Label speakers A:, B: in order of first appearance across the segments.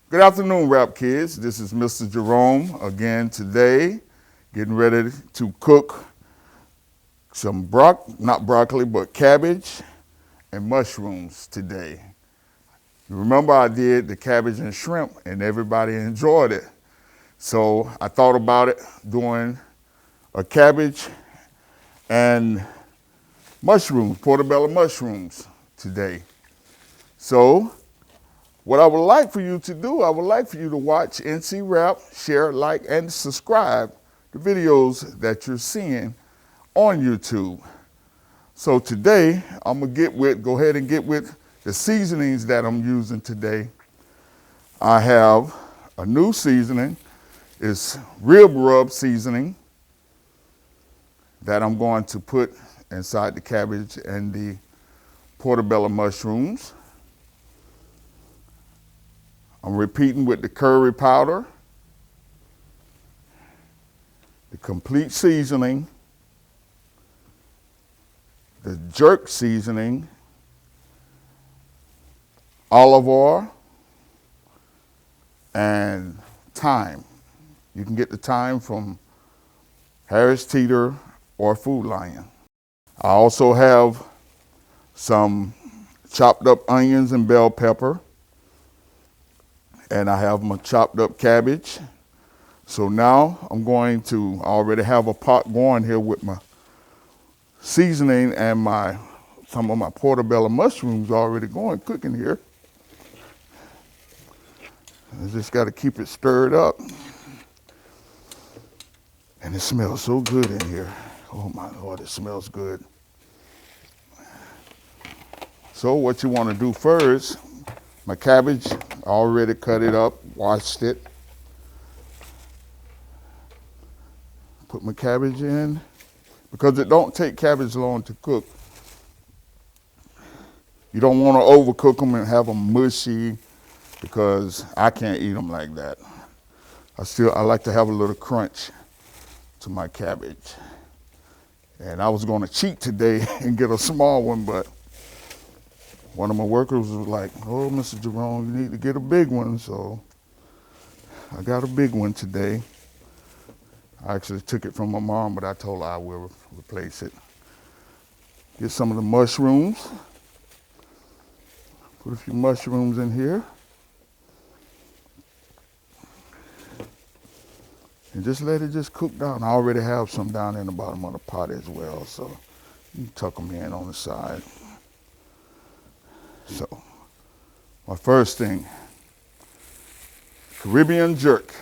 A: Good afternoon, Rap Kids. This is Mr. Jerome again today, getting ready to cook some not broccoli, but cabbage and mushrooms today. You remember I did the cabbage and shrimp and everybody enjoyed it. So I thought about it doing a cabbage and mushrooms, portobello mushrooms today. So what I would like for you to do, I would like for you to watch NC Rap, share, like, and subscribe to videos that you're seeing on YouTube. So today, I'm gonna go ahead and get with the seasonings that I'm using today. I have a new seasoning. It's rib rub seasoning that I'm going to put inside the cabbage and the portobello mushrooms. I'm repeating with the curry powder, the complete seasoning, the jerk seasoning, olive oil, and thyme. You can get the thyme from Harris Teeter or Food Lion. I also have some chopped up onions and bell pepper. And I have my chopped up cabbage. So now I already have a pot going here with my seasoning and some of my portobello mushrooms already going, cooking here. I just got to keep it stirred up. And it smells so good in here. Oh my Lord, it smells good. So what you want to do first, my cabbage, I already cut it up, washed it. Put my cabbage in, because it don't take cabbage long to cook. You don't want to overcook them and have them mushy, because I can't eat them like that. I like to have a little crunch to my cabbage. And I was going to cheat today and get a small one, but one of my workers was like, "Oh, Mr. Jerome, you need to get a big one." So I got a big one today. I actually took it from my mom, but I told her I will replace it. Get some of the mushrooms. Put a few mushrooms in here. And just let it just cook down. I already have some down in the bottom of the pot as well, so you can tuck them in on the side. So, my first thing, Caribbean jerk.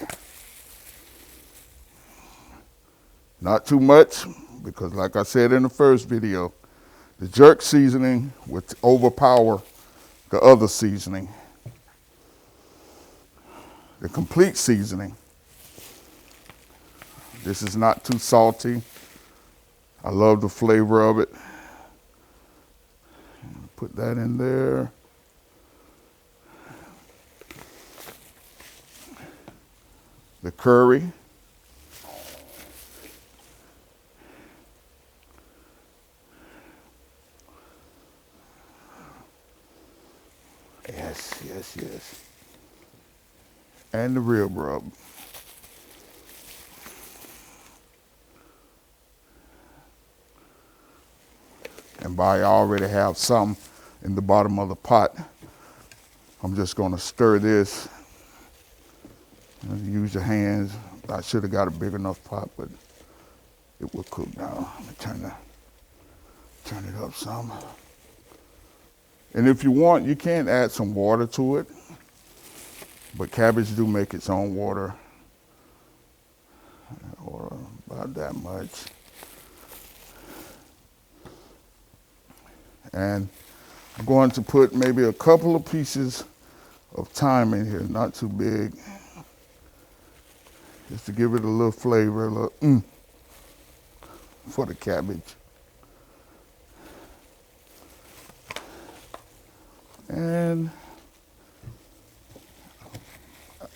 A: Not too much, because like I said in the first video, the jerk seasoning would overpower the other seasoning. The complete seasoning. This is not too salty. I love the flavor of it. Put that in there. The curry. Yes. And the rib rub. And I already have some in the bottom of the pot. I'm just going to stir this. Use your hands. I should have got a big enough pot, but it will cook now. Let me turn it up some. And if you want, you can add some water to it. But cabbage do make its own water. Or about that much. And I'm going to put maybe a couple of pieces of thyme in here, not too big. Just to give it a little flavor, a little for the cabbage. And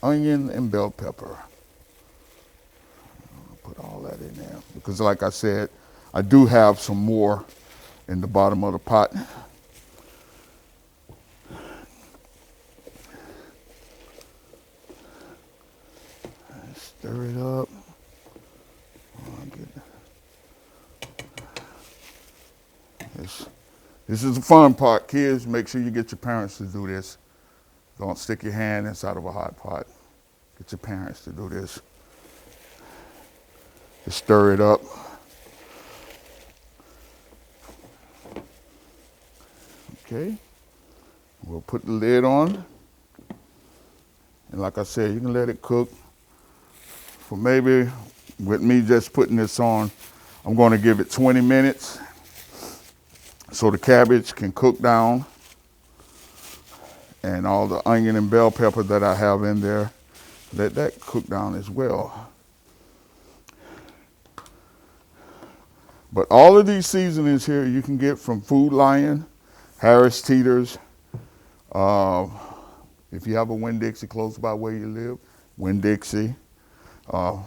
A: onion and bell pepper. I'll put all that in there, because like I said, I do have some more in the bottom of the pot. Stir it up. This is the fun part, kids. Make sure you get your parents to do this. Don't stick your hand inside of a hot pot. Get your parents to do this. Just stir it up. Okay. We'll put the lid on. And like I said, you can let it cook for maybe, with me just putting this on, I'm going to give it 20 minutes so the cabbage can cook down and all the onion and bell pepper that I have in there, let that cook down as well. But all of these seasonings here you can get from Food Lion, Harris Teeter's. If you have a Winn-Dixie close by where you live, Winn-Dixie. I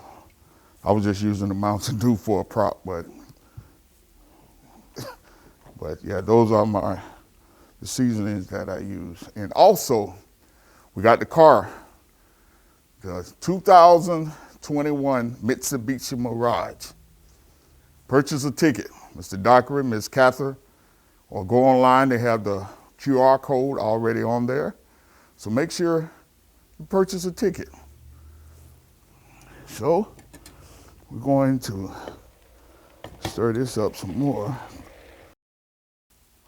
A: was just using the Mountain Dew for a prop, but yeah, those are the seasonings that I use. And also, we got the car, the 2021 Mitsubishi Mirage. Purchase a ticket, Mr. Dockery, Ms. Cather, or go online. They have the QR code already on there. So make sure you purchase a ticket. So we're going to stir this up some more.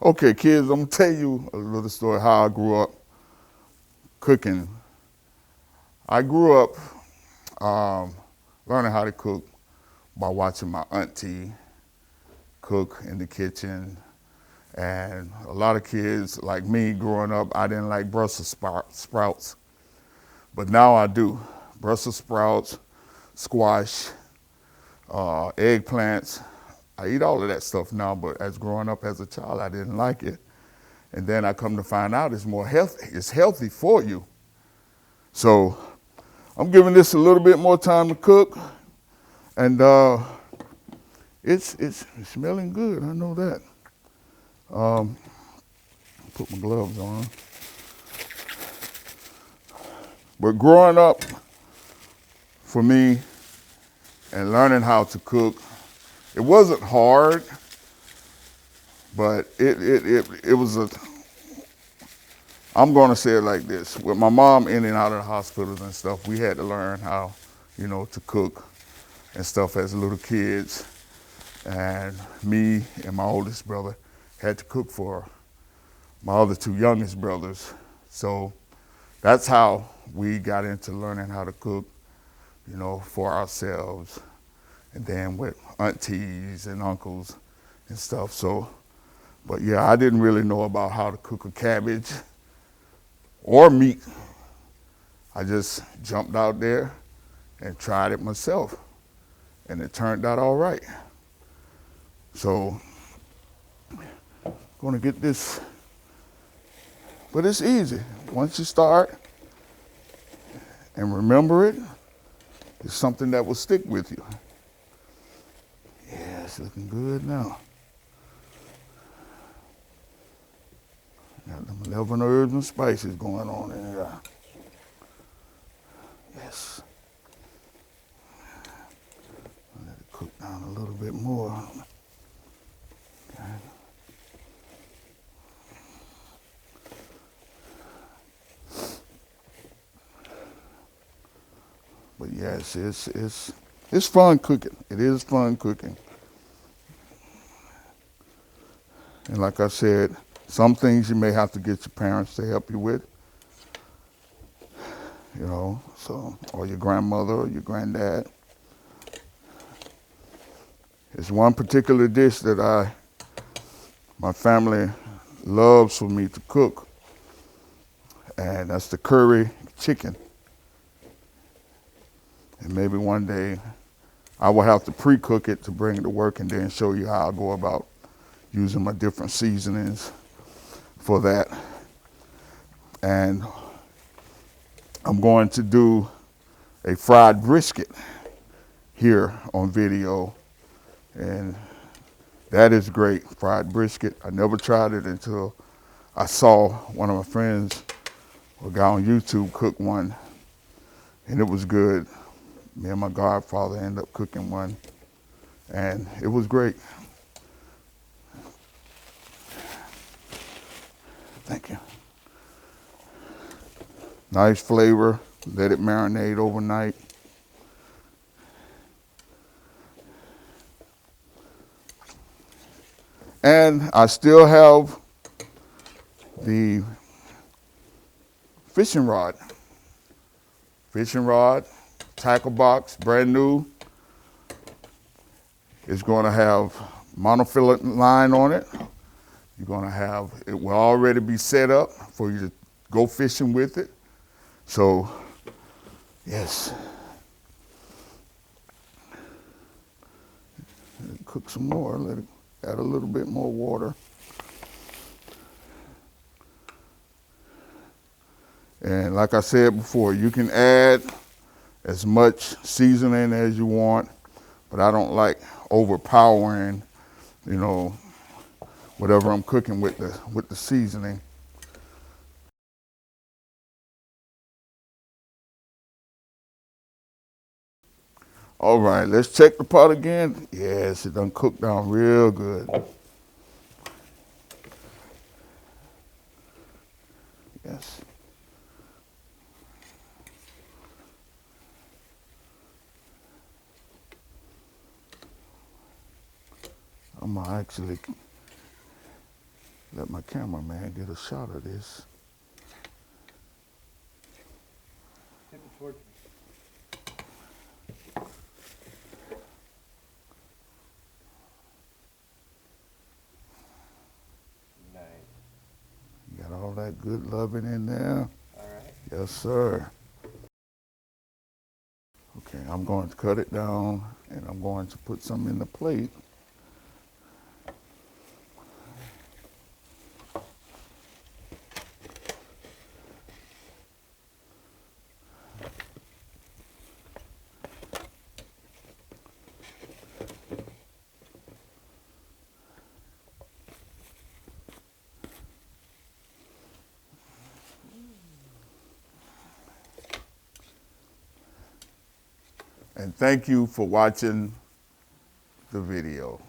A: Okay, kids, I'm gonna tell you a little story how I grew up cooking. I grew up learning how to cook by watching my auntie cook in the kitchen. And a lot of kids, like me growing up, I didn't like Brussels sprouts. But now I do. Brussels sprouts, squash, eggplants. I eat all of that stuff now, but as growing up as a child, I didn't like it. And then I come to find out it's more healthy. It's healthy for you. So I'm giving this a little bit more time to cook. And it's smelling good, I know that. Put my gloves on. But growing up, for me, and learning how to cook, it wasn't hard, but it was I'm gonna say it like this. With my mom in and out of the hospitals and stuff, we had to learn how, to cook and stuff as little kids. And me and my oldest brother had to cook for my other two youngest brothers. So that's how we got into learning how to cook, for ourselves. And then with aunties and uncles and stuff. So, but yeah, I didn't really know about how to cook a cabbage or meat. I just jumped out there and tried it myself. And it turned out all right. So, gonna get this, but it's easy. Once you start and remember it, it's something that will stick with you. Yeah, it's looking good now. Got them 11 herbs and spices going on in here. Yes. Let it cook down a little bit more. Okay. But yes, it's fun cooking. It is fun cooking. And like I said, some things you may have to get your parents to help you with. So, or your grandmother or your granddad. There's one particular dish that my family loves for me to cook, and that's the curry chicken. And maybe one day I will have to pre-cook it to bring it to work and then show you how I go about using my different seasonings for that. And I'm going to do a fried brisket here on video. And that is great, fried brisket. I never tried it until I saw one of my friends, a guy on YouTube, cook one, and it was good. Me and my godfather ended up cooking one, and it was great. Thank you. Nice flavor. Let it marinate overnight. And I still have the fishing rod. Fishing rod, tackle box, brand new. It's going to have monofilament line on it. You're going to have, it will already be set up for you to go fishing with it. So, yes. Cook some more, let it add a little bit more water. And like I said before, you can add as much seasoning as you want, but I don't like overpowering, you know, whatever I'm cooking with the seasoning. All right, let's check the pot again. Yes, it done cooked down real good. Yes. I'm gonna actually let my cameraman get a shot of this.
B: Tip it towards me. Nice.
A: You got all that good loving in there?
B: All right.
A: Yes, sir. Okay, I'm going to cut it down and I'm going to put some in the plate. And thank you for watching the video.